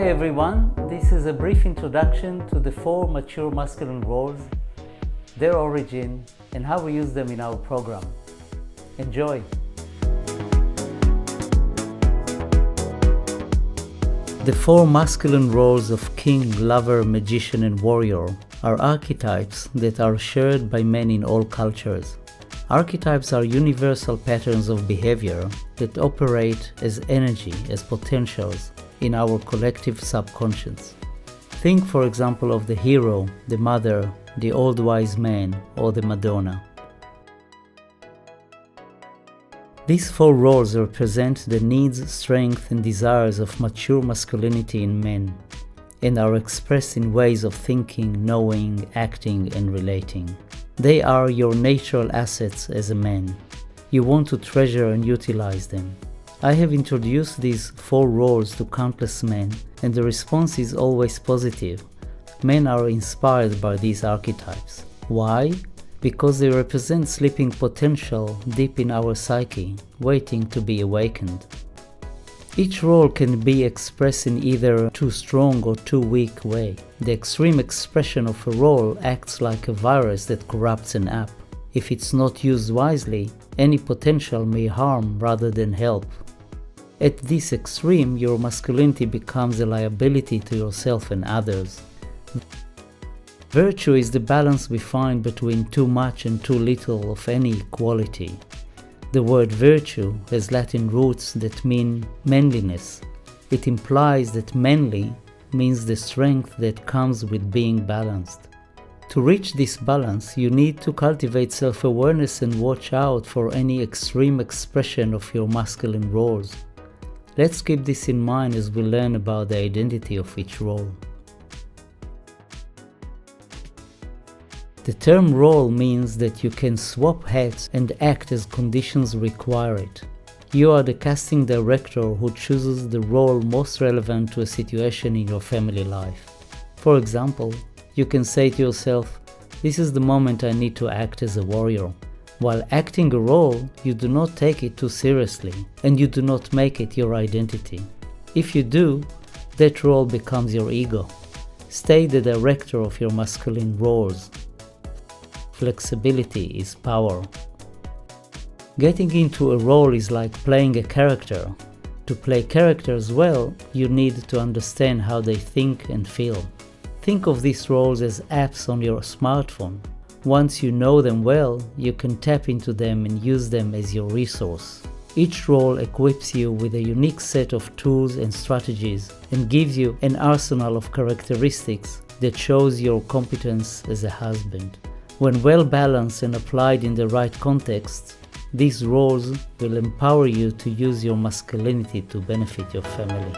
Hi everyone, this is a brief introduction to the 4 mature masculine roles, their origin, and how we use them in our program. Enjoy! The 4 masculine roles of king, lover, magician, and warrior are archetypes that are shared by men in all cultures. Archetypes are universal patterns of behavior that operate as energy, as potentials, in our collective subconscious. Think, for example, of the hero, the mother, the old wise man, or the Madonna. These 4 roles represent the needs, strengths, and desires of mature masculinity in men, and are expressed in ways of thinking, knowing, acting, and relating. They are your natural assets as a man. You want to treasure and utilize them. I have introduced these 4 roles to countless men, and the response is always positive. Men are inspired by these archetypes. Why? Because they represent sleeping potential deep in our psyche, waiting to be awakened. Each role can be expressed in either too strong or too weak way. The extreme expression of a role acts like a virus that corrupts an app. If it's not used wisely, any potential may harm rather than help. At this extreme, your masculinity becomes a liability to yourself and others. Virtue is the balance we find between too much and too little of any quality. The word virtue has Latin roots that mean manliness. It implies that manly means the strength that comes with being balanced. To reach this balance, you need to cultivate self-awareness and watch out for any extreme expression of your masculine roles. Let's keep this in mind as we learn about the identity of each role. The term role means that you can swap hats and act as conditions require it. You are the casting director who chooses the role most relevant to a situation in your family life. For example, you can say to yourself, "This is the moment I need to act as a warrior." While acting a role, you do not take it too seriously, and you do not make it your identity. If you do, that role becomes your ego. Stay the director of your masculine roles. Flexibility is power. Getting into a role is like playing a character. To play characters well, you need to understand how they think and feel. Think of these roles as apps on your smartphone. Once you know them well, you can tap into them and use them as your resource. Each role equips you with a unique set of tools and strategies and gives you an arsenal of characteristics that shows your competence as a husband. When well balanced and applied in the right context, these roles will empower you to use your masculinity to benefit your family.